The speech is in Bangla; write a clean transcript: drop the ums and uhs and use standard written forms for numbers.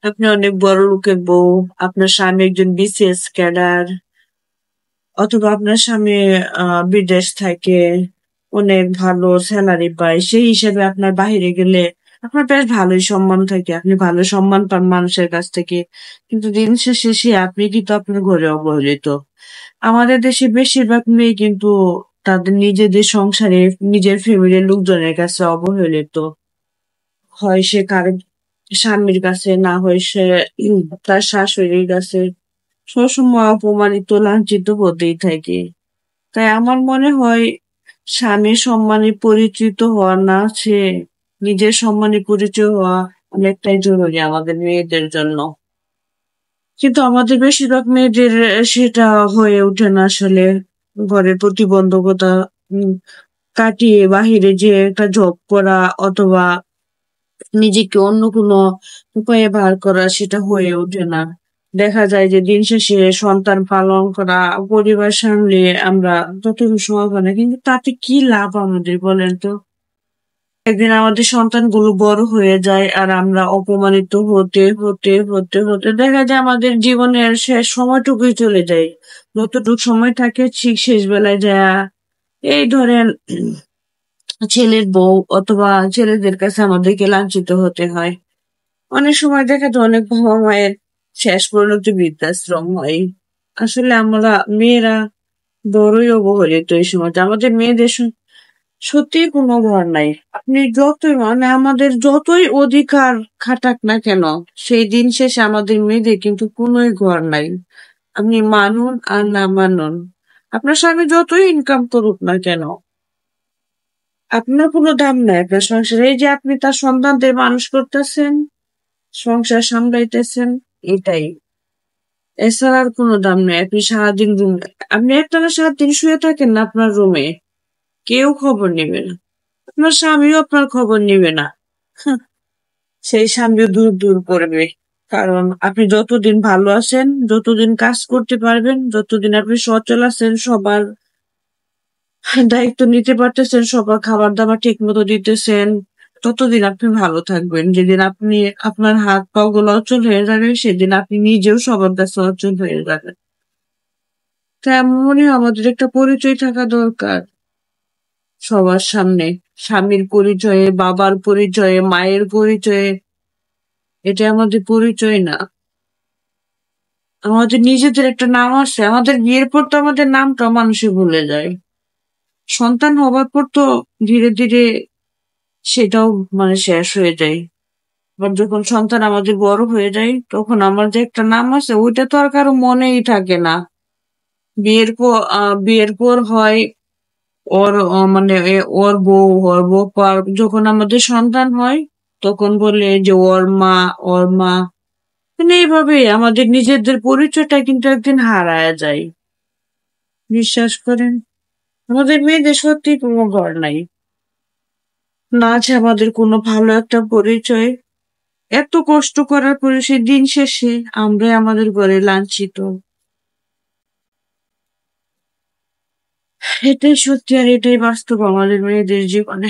আপনি অনেক বড় লোকের বউ, আপনার স্বামী একজন বিসিএস ক্যাডার, অথবা আপনার স্বামী বিদেশ থাকে, অনেক ভালো স্যালারি পায়, সেই হিসেবে আপনার বাহিরে গেলে আপনার বেশ ভালোই সম্মান থাকে, আপনি ভালো সম্মান পান মানুষের কাছ থেকে। কিন্তু দিন শেষে আপনি কিন্তু আপনার ঘরে অবহেলিত। আমাদের দেশে বেশিরভাগ মেয়ে কিন্তু তাদের নিজেদের সংসারে, নিজের ফ্যামিলির লোকজনের কাছে অবহেলিত। হয় সে কারো স্বামীর কাছে, না হয় সে তার শাশুড়ির কাছে সবসময় অপমানিত, লাঞ্ছিত হতেই থাকে। তাই আমার মনে হয় স্বামীর সম্মানে পরিচিত হওয়া না, সে নিজের সম্মানে পরিচয় হওয়া অনেকটাই জরুরি আমাদের মেয়েদের জন্য। কিন্তু আমাদের বেশিরভাগ মেয়েদের সেটা হয়ে ওঠে না আসলে। ঘরের প্রতিবন্ধকতা উম, কাটিয়ে বাহিরে যে একটা জব করা, অথবা নিজেকে অন্য কোনো উপায়ে বার করা, সেটা হয়ে ওঠে না। দেখা যায় যে দিন শেষে সন্তান পালন করা, পরিবার সামলিয়ে আমরা যতটুকু সময় পাই না, কিন্তু তাতে কি লাভ আমাদের বলেন তো? একদিন আমাদের সন্তানগুলো বড় হয়ে যায় আর আমরা অপমানিত হতে হতে হতে হতে দেখা যায় আমাদের জীবনের শেষ সময়টুকুই চলে যায়। যতটুকু সময় থাকে ঠিক শেষ বেলায় যায় এই ধরেন ছেলের বউ অথবা ছেলেদের কাছে আমাদেরকে লাঞ্ছিত হতে হয়। অনেক সময় দেখা যায় অনেক বাবা মায়ের শেষ পরিণতি বৃদ্ধাশ্রম হয়। আসলে আমরা মেয়েরা বড়ই অবহেলিত এই সময়। আমাদের মেয়েদের সত্যিই কোনো ঘর নাই। আপনি যতই মানে আমাদের যতই অধিকার খাটাক না কেন, সেই দিন শেষে আমাদের মেয়েদের কিন্তু কোনোই ঘর নাই। আপনি মানুন আর না মানুন, আপনার স্বামী যতই ইনকাম করুক না কেন, আপনার কোনো দাম নাই আপনার সংসারে। এই যে আপনি তার সন্তানদের মানুষ করতেছেন, সংসার সামলাইতেছেন, এটাই। এছাড়া আর কোনো দাম নেই। আপনি সারাদিন আপনি একটানা সারাদিন শুয়ে থাকেন না আপনার রুমে, কেউ খবর নেবে না, আপনার স্বামীও আপনার খবর নেবে না। হাহ, সেই স্বামীও দূর দূর করবে। কারণ আপনি যতদিন ভালো আছেন, যতদিন কাজ করতে পারবেন, যতদিন আপনি সচল আছেন, সবার দায়িত্ব নিতে পারতেছেন, সবার খাবার দাবার ঠিক মতো দিতেছেন, ততদিন আপনি ভালো থাকবেন। যেদিন আপনি আপনার হাত পা গুলো অচল হয়ে যাবে, সেদিন আপনি নিজেও সবার কাছে অচল হয়ে যাবেন। তেমনই আমাদের একটা পরিচয় থাকা দরকার সবার সামনে। স্বামীর পরিচয়ে, বাবার পরিচয়ে, মায়ের পরিচয়ে। এটা আমাদের পরিচয় না। আমাদের নিজেদের একটা নাম আছে, আমাদের বিয়ের পর তো আমাদের নামটা মানুষে ভুলে যায়। সন্তান হবার পর তো ধীরে ধীরে সেটাও শেষ হয়ে যায়। আবার যখন সন্তান আমাদের বড় হয়ে যায়, তখন আমার যে একটা নাম আছে ওইটা তো আর কারো মনেই থাকে না। বিয়ের পর হয় ওর ওর বউ, ওর বউ পর যখন আমাদের সন্তান হয়, তখন বলে যে ওর মা, ওর মা। মানে এইভাবে আমাদের নিজেদের পরিচয়টা কিন্তু একদিন হারায় যায়। বিশ্বাস করেন, আমাদের মেয়েদের সত্যি কোনো ঘর নাই, না আছে আমাদের কোনো ভালো একটা পরিচয়। এত কষ্ট করার পরে সেই দিন শেষে আমরাই আমাদের ঘরে লাঞ্ছিত। এটাই সত্যি আর এটাই বাস্তব আমাদের মেয়েদের জীবনে।